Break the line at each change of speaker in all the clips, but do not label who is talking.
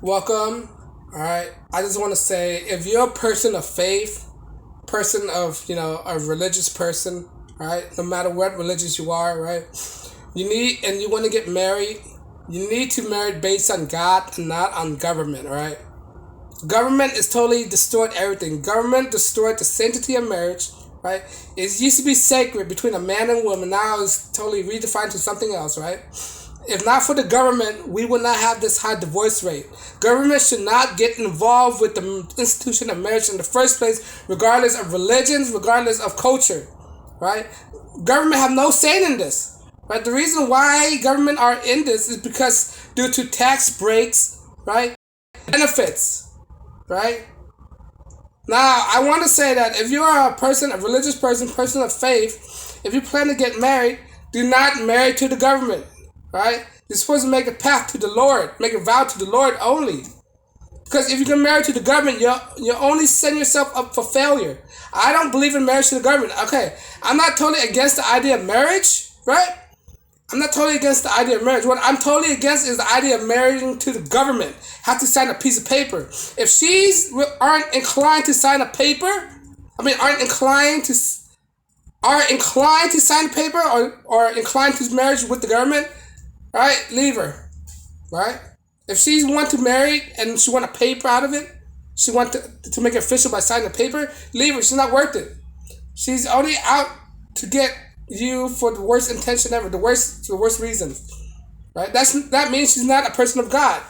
Welcome. All right. I just want to say, if you're a person of faith, person of a religious person, right? No matter what religious you are, right? You need and you want to get married. You need to marry based on God and not on government, right? Government is totally destroyed everything. Government destroyed the sanctity of marriage, right? It used to be sacred between a man and woman. Now it's totally redefined to something else, right? If not for the government, we would not have this high divorce rate. Government should not get involved with the institution of marriage in the first place, regardless of religions, regardless of culture, right? Government have no say in this, right? The reason why government are in this is because due to tax breaks, right? Benefits, right? Now, I want to say that if you are a person, a religious person, person of faith, if you plan to get married, do not marry to the government, right? You're supposed to make a path to the Lord, make a vow to the Lord only. Because if you get married to the government, you only setting yourself up for failure. I don't believe in marriage to the government. Okay, I'm not totally against the idea of marriage, right? I'm not totally against the idea of marriage. What I'm totally against is the idea of marrying to the government. Have to sign a piece of paper. If she's aren't inclined to sign a paper, aren't inclined to sign a paper or inclined to marriage with the government, right? Leave her, right? If she want to marry and she want a paper out of it, she want to make it official by signing a paper, leave her. She's not worth it. She's only out to get you for the worst intention ever, the worst reasons. Right? That means she's not a person of God.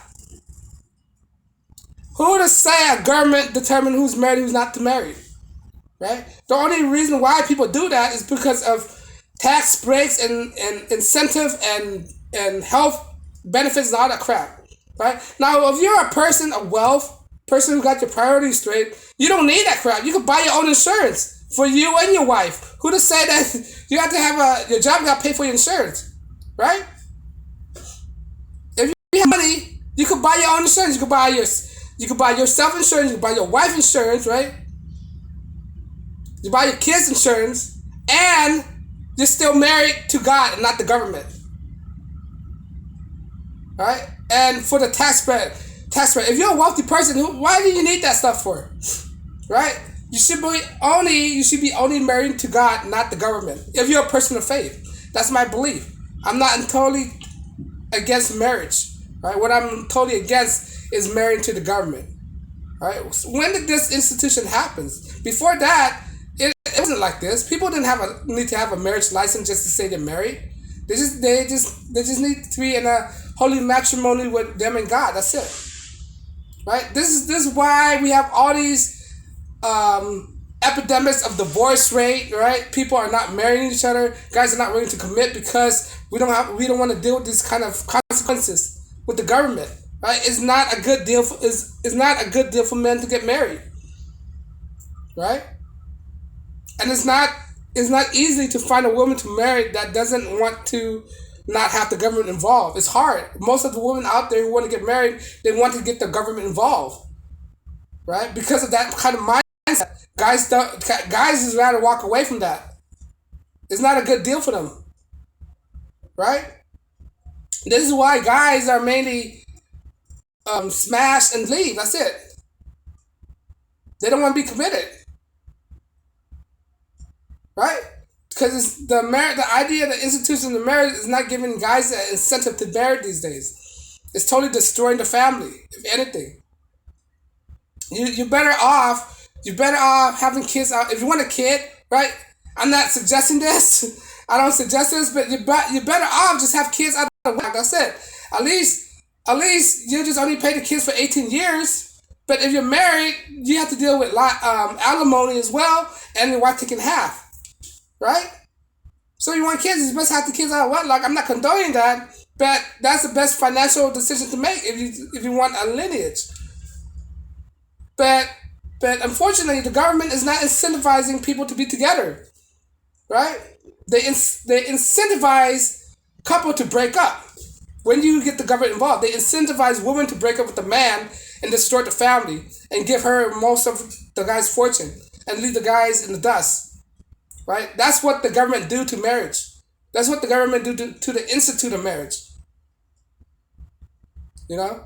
Who to say a government determine who's married, who's not to marry? Right? The only reason why people do that is because of tax breaks and incentive and health benefits and all that crap. Right? Now, if you're a person of wealth, person who got your priorities straight, you don't need that crap. You can buy your own insurance for you and your wife. Who to say that you have to have your job got to pay for your insurance, right? If you have money, you could buy your own insurance. You could buy yourself insurance. You could buy your wife insurance, right? You buy your kids insurance, and you're still married to God and not the government, right? And for the tax rate. If you're a wealthy person, why do you need that stuff for, right? You should be only married to God, not the government. If you're a person of faith, that's my belief. I'm not totally against marriage, right? What I'm totally against is marrying to the government, right? When did this institution happen? Before that, it wasn't like this. People didn't need to have a marriage license just to say they're married. They just need to be in a holy matrimony with them and God. That's it, right? This is why we have all these epidemics of divorce rate, right? People are not marrying each other. Guys are not willing to commit because we don't want to deal with these kind of consequences with the government, right? It's not a good deal it's not a good deal for men to get married, right? And it's not easy to find a woman to marry that doesn't want to not have the government involved. It's hard. Most of the women out there who want to get married, they want to get the government involved, right? Because of that kind of mindset, guys just rather walk away from that. It's not a good deal for them, right? This is why guys are mainly smash and leave. That's it. They don't want to be committed, right? Because the idea, the institution of marriage is not giving guys an incentive to marry these days. It's totally destroying the family. If anything, you're better off having kids out. If you want a kid, right? I'm not suggesting this. I don't suggest this, but you're better off just have kids out of whack. That's it. At least you just only pay the kids for 18 years. But if you're married, you have to deal with alimony as well, and your wife taking half, right? So you want kids, you best have the kids out of wedlock. I'm not condoning that, but that's the best financial decision to make if you want a lineage. But but unfortunately, the government is not incentivizing people to be together, right? They incentivize couple to break up. When you get the government involved, they incentivize women to break up with the man and destroy the family and give her most of the guy's fortune and leave the guys in the dust, right? That's what the government do to marriage. That's what the government do to the institute of marriage, you know?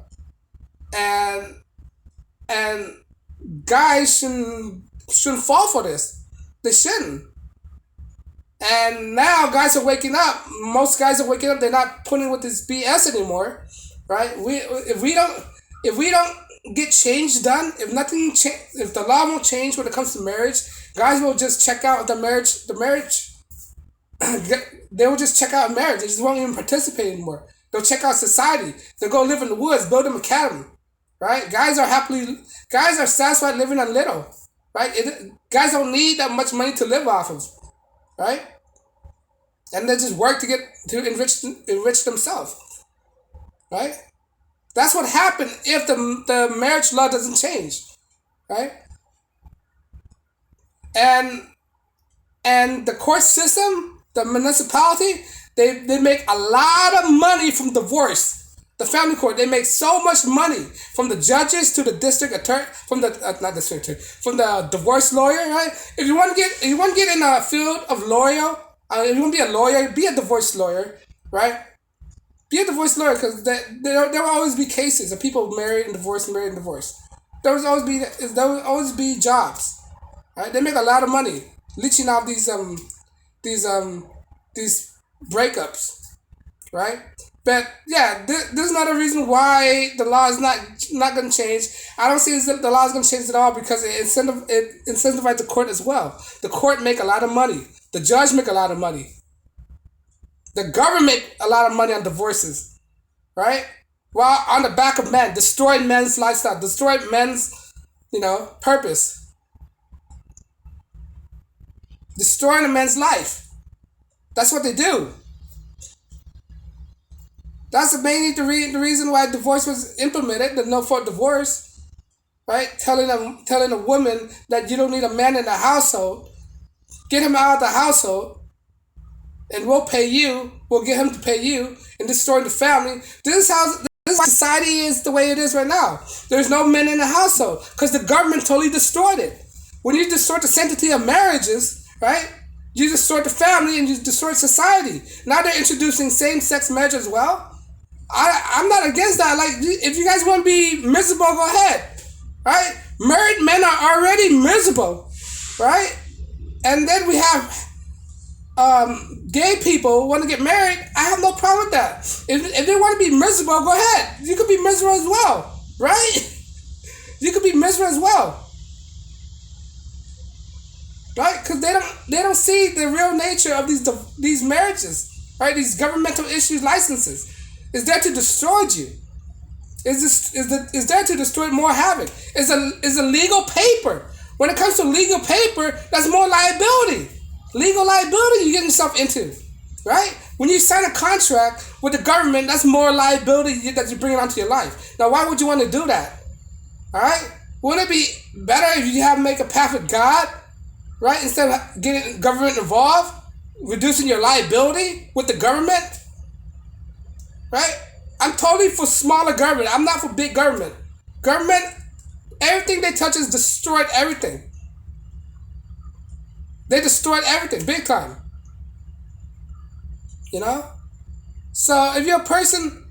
and and guys shouldn't fall for this. They shouldn't. And now guys are waking up. Most guys are waking up. They're not putting with this BS anymore, right? If we don't get change done, if the law won't change when it comes to marriage, guys will just check out the marriage. The marriage, they will just check out marriage. They just won't even participate anymore. They'll check out society. They'll go live in the woods, build them a cabin, right? Guys are satisfied living on little, right? Guys don't need that much money to live off of, right? And they just work to enrich themselves, right? That's what happened if the marriage law doesn't change, right? And and the court system, the municipality, they make a lot of money from divorce. The family court, they make so much money from the judges to the district attorney, from the not district attorney, from the divorce lawyer, right? If you want to get in a field of lawyer, if you want to be a lawyer, be a divorce lawyer, right? Be a divorce lawyer because there will always be cases of people married and divorced, married and divorced. There will always be jobs, right? They make a lot of money leeching off these these breakups, right? But yeah, there's another reason why the law is not going to change. I don't see the law is going to change at all because it incentivizes the court as well. The court make a lot of money. The judge make a lot of money. The government make a lot of money on divorces, right? While on the back of men, destroyed men's lifestyle, destroyed men's purpose, destroying a man's life. That's what they do. That's mainly the reason why divorce was implemented, the no fault divorce, right? Telling a woman that you don't need a man in the household, get him out of the household, and we'll get him to pay you, and destroy the family. This is why society is the way it is right now. There's no men in the household because the government totally destroyed it. When you destroy the sanctity of marriages, right? You destroy the family and you destroy society. Now they're introducing same-sex marriage as well. I'm not against that. Like, if you guys want to be miserable, go ahead, right? Married men are already miserable, right? And then we have gay people want to get married. I have no problem with that. If they want to be miserable, go ahead. You could be miserable as well, right? You could be miserable as well, right? Because they don't see the real nature of these marriages, right? These governmental issues licenses. It's there to destroy you. Is there to destroy more havoc. Is a legal paper. When it comes to legal paper, that's more liability. Legal liability you get yourself into, right? When you sign a contract with the government, that's more liability that you're bringing onto your life. Now, why would you want to do that? All right? Wouldn't it be better if you make a pact with God, right? Instead of getting government involved, reducing your liability with the government, right? I'm totally for smaller government. I'm not for big government. Government, everything they touch is destroyed everything. They destroyed everything, big time. So if you're a person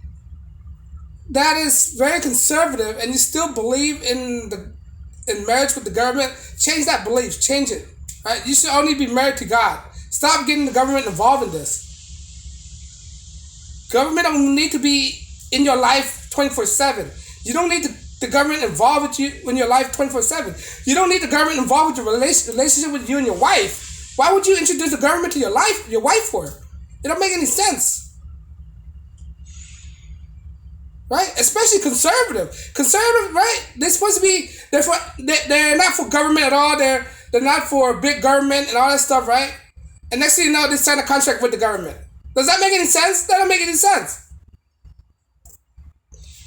that is very conservative and you still believe in marriage with the government, change that belief. Change it. Right? You should only be married to God. Stop getting the government involved in this. Government don't need to be in your life 24/7. You don't need the government involved with you in your life 24/7. You don't need the government involved with your relationship with you and your wife. Why would you introduce the government to your wife for? It don't make any sense, right? Especially conservative, right? They're supposed to be. They're not for government at all. They're not for big government and all that stuff, right? And next thing you know, they sign a contract with the government. Does that make any sense? That don't make any sense.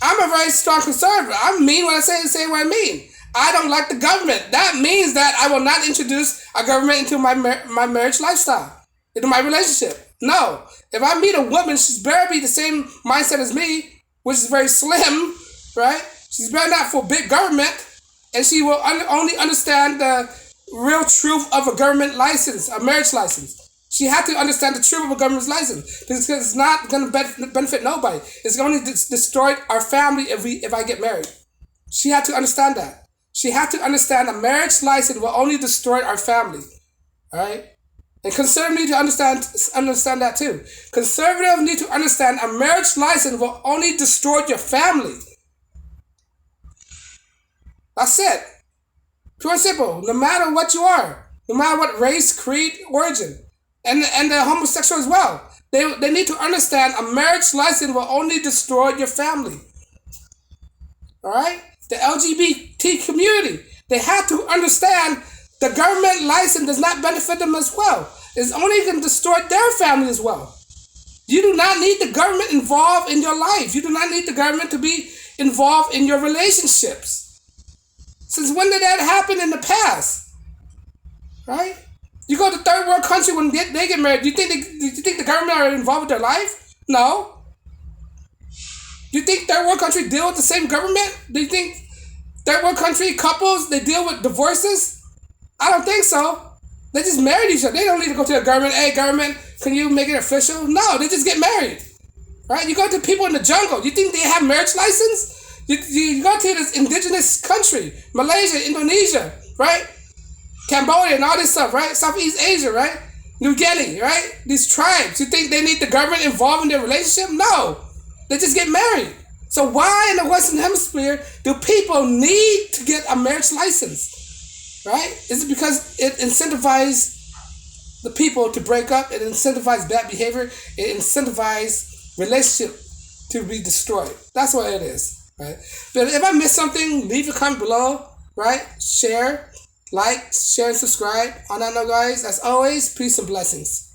I'm a very strong conservative. I mean what I say what I mean. I don't like the government. That means that I will not introduce a government into my marriage lifestyle, into my relationship. No. If I meet a woman, she's better be the same mindset as me, which is very slim, right? She's better not for big government, and she will only understand the real truth of a government license, a marriage license. She had to understand the truth of a government's license because it's not going to benefit nobody. It's going to destroy our family if I get married. She had to understand that. She had to understand a marriage license will only destroy our family. All right? And conservatives need to understand that too. Conservatives need to understand a marriage license will only destroy your family. That's it. Pure and simple. No matter what you are, no matter what race, creed, origin, and the homosexual as well. They need to understand a marriage license will only destroy your family. All right? The LGBT community, they have to understand the government license does not benefit them as well. It's only going to destroy their family as well. You do not need the government involved in your life. You do not need the government to be involved in your relationships. Since when did that happen in the past? Right? You go to third world country when they get married. Do you think the government are involved with their life? No. Do you think third world country deal with the same government? Do you think third world country couples they deal with divorces? I don't think so. They just married each other. They don't need to go to the government. Hey, government, can you make it official? No, they just get married. Right? You go to people in the jungle. You think they have marriage license? You go to this indigenous country, Malaysia, Indonesia, right? Cambodia and all this stuff, right? Southeast Asia, right? New Guinea, right? These tribes. You think they need the government involved in their relationship? No. They just get married. So why in the Western Hemisphere do people need to get a marriage license? Right? Is it because it incentivizes the people to break up? It incentivizes bad behavior. It incentivizes relationship to be destroyed. That's what it is. Right? But if I missed something, leave a comment below. Right? Share, like, share, and subscribe. On that note, guys, as always, peace and blessings.